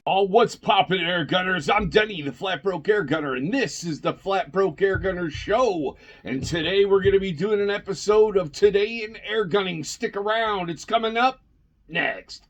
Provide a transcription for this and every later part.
Oh, what's poppin', air gunners? I'm Denny, the Flat Broke Air Gunner, and this is the Flat Broke Air Gunner Show. And today we're going to be doing an episode of Today in Air Gunning. Stick around, it's coming up next.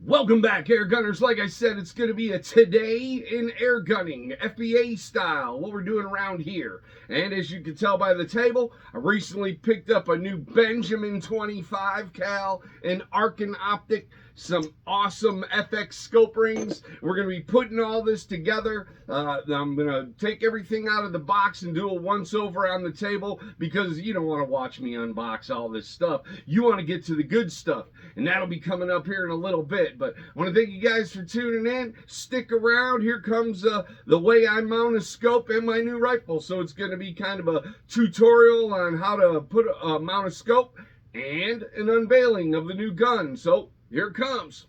Welcome back, air gunners. Like I said, it's going to be a Today in Air Gunning, FBA style, what we're doing around here. And as you can tell by the table, I recently picked up a new Benjamin 25 cal, an Arken Optic, some awesome FX scope rings. We're going to be putting all this together. I'm going to take everything out of the box and do a once over on the table, because you don't want to watch me unbox all this stuff. You want to get to the good stuff, and that'll be coming up here in a little bit. But I want to thank you guys for tuning in. Stick around. Here comes the way I mount a scope and my new rifle. So it's going to be kind of a tutorial on how to mount a scope and an unveiling of the new gun. So here it comes.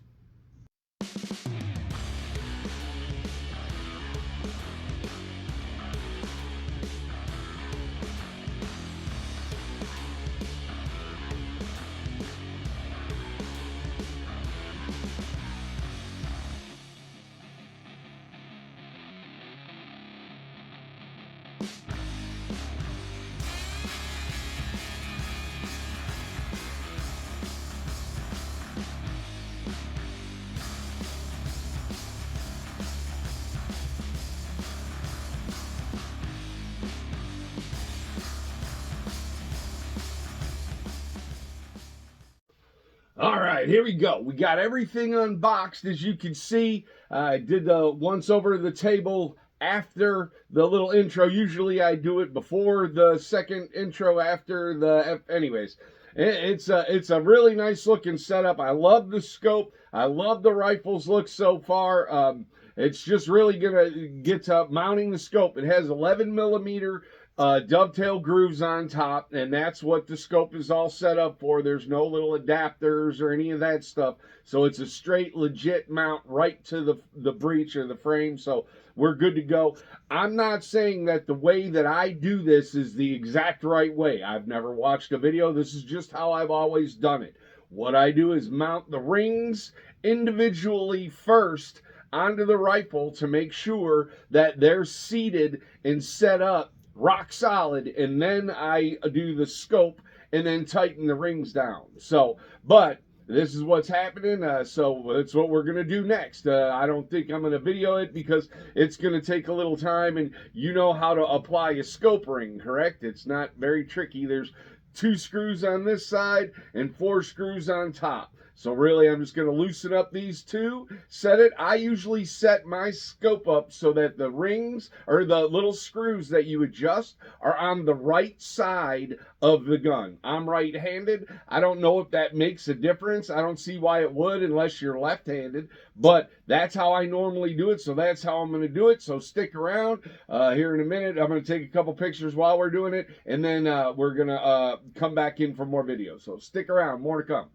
All right, here we go. We got everything unboxed. As you can see, I did the once over the table after the little intro. Usually I do it before the second intro, after the... Anyways, it's a really nice looking setup. I love the scope. I love the rifle's look so far. It's just really going to get to mounting the scope. It has 11 millimeter dovetail grooves on top, and that's what the scope is all set up for. There's no little adapters or any of that stuff, so it's a straight legit mount right to the breech or the frame, so we're good to go. I'm not saying that the way that I do this is the exact right way. I've never watched a video. This is just how I've always done it. What I do is mount the rings individually first onto the rifle to make sure that they're seated and set up rock solid, and then I do the scope and then tighten the rings down. So, but this is what's happening, so that's what we're going to do next. I don't think I'm going to video it because it's going to take a little time, and you know how to apply a scope ring, correct? It's not very tricky. There's 2 screws on this side and 4 screws on top. So really, I'm just going to loosen up these 2, set it. I usually set my scope up so that the rings, or the little screws that you adjust, are on the right side of the gun. I'm right-handed. I don't know if that makes a difference. I don't see why it would unless you're left-handed, but that's how I normally do it, so that's how I'm going to do it. So stick around. Here in a minute, I'm going to take a couple pictures while we're doing it, and then we're going to come back in for more videos. So stick around. More to come.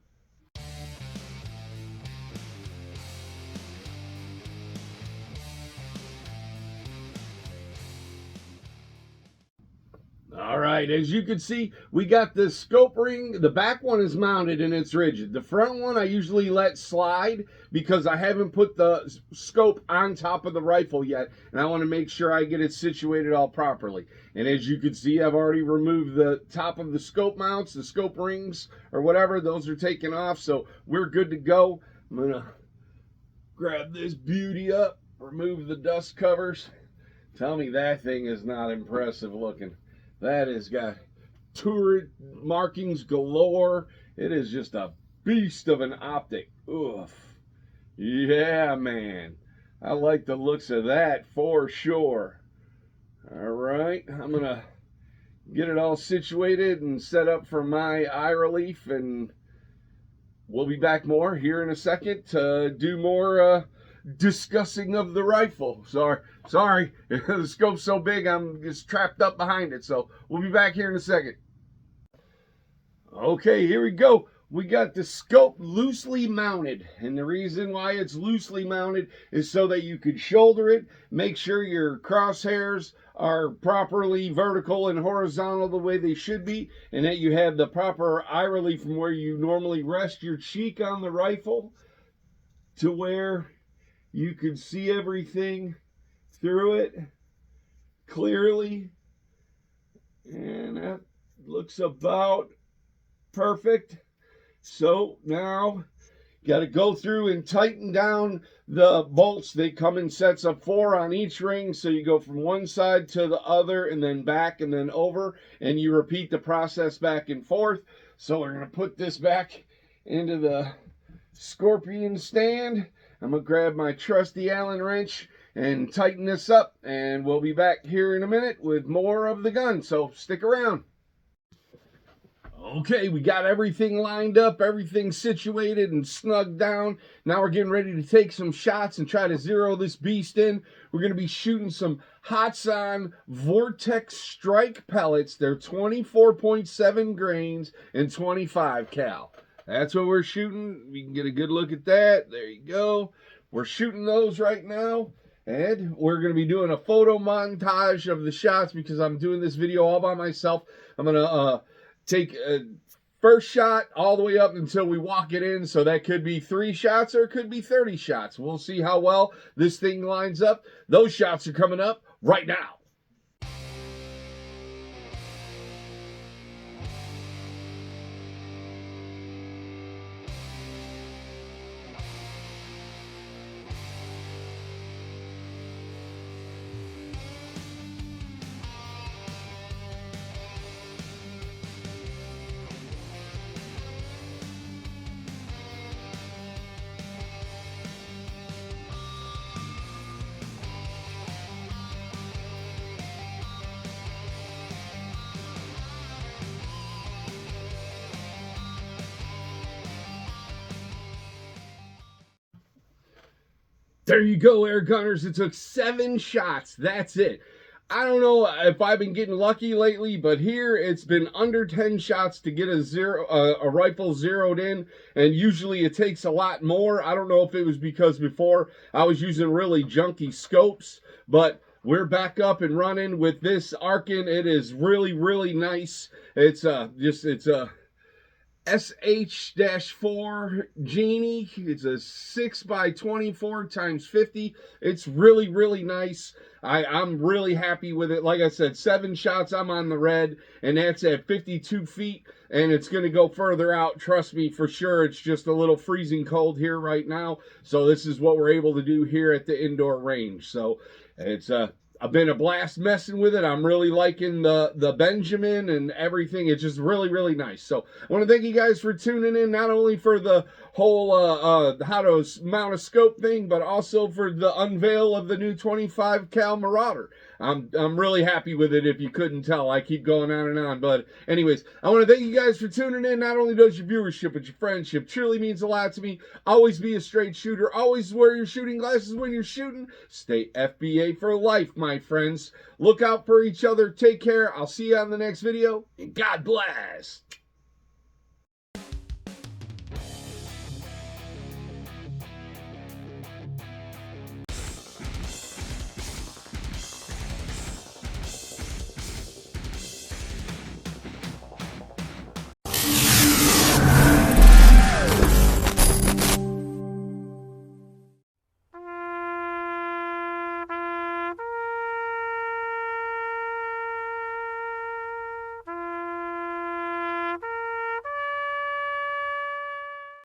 All right, as you can see, we got the scope ring. The back one is mounted and it's rigid. The front one I usually let slide because I haven't put the scope on top of the rifle yet, and I want to make sure I get it situated all properly. And as you can see, I've already removed the top of the scope mounts, the scope rings or whatever. Those are taken off, so we're good to go. I'm going to grab this beauty up, remove the dust covers. Tell me that thing is not impressive looking. That has got turret markings galore. It is just a beast of an optic. Oof. Yeah, man. I like the looks of that for sure. All right. I'm going to get it all situated and set up for my eye relief, and we'll be back more here in a second to do more discussing of the rifle. Sorry, the scope's so big I'm just trapped up behind it, so we'll be back here in a second. Okay, here we go. We got the scope loosely mounted, and the reason why it's loosely mounted is so that you could shoulder it, make sure your crosshairs are properly vertical and horizontal the way they should be, and that you have the proper eye relief from where you normally rest your cheek on the rifle to where you can see everything through it clearly. And that looks about perfect. So now got to go through and tighten down the bolts. They come in sets of 4 on each ring, so you go from one side to the other and then back and then over, and you repeat the process back and forth. So we're going to put this back into the Scorpion stand. I'm going to grab my trusty Allen wrench and tighten this up, and we'll be back here in a minute with more of the gun, so stick around. Okay, we got everything lined up, everything situated and snugged down. Now we're getting ready to take some shots and try to zero this beast in. We're going to be shooting some Hatsan Vortex Strike pellets. They're 24.7 grains and 25 cal. That's what we're shooting. You can get a good look at that. There you go. We're shooting those right now. And we're going to be doing a photo montage of the shots because I'm doing this video all by myself. I'm going to take a first shot all the way up until we walk it in. So that could be 3 shots or it could be 30 shots. We'll see how well this thing lines up. Those shots are coming up right now. There you go, air gunners. It took 7 shots. That's it. I don't know if I've been getting lucky lately, but here it's been under 10 shots to get a rifle zeroed in, and usually it takes a lot more. I don't know if it was because before I was using really junky scopes, but we're back up and running with this Arken. It is really, really nice. It's a SH-4 Genie. It's a 6x24 x 50. It's really, really nice. I'm really happy with it. Like I said, 7 shots, I'm on the red, and that's at 52 feet, and it's going to go further out. Trust me, for sure. It's just a little freezing cold here right now, so this is what we're able to do here at the indoor range. So it's I've been a blast messing with it. I'm really liking the Benjamin and everything. It's just really, really nice. So I want to thank you guys for tuning in, not only for the whole how to mount a scope thing, but also for the unveil of the new 25 cal Marauder. I'm really happy with it, if you couldn't tell. I keep going on and on. But anyways, I want to thank you guys for tuning in. Not only does your viewership, but your friendship truly means a lot to me. Always be a straight shooter. Always wear your shooting glasses when you're shooting. Stay FBA for life, my friends. Look out for each other. Take care. I'll see you on the next video. And God bless.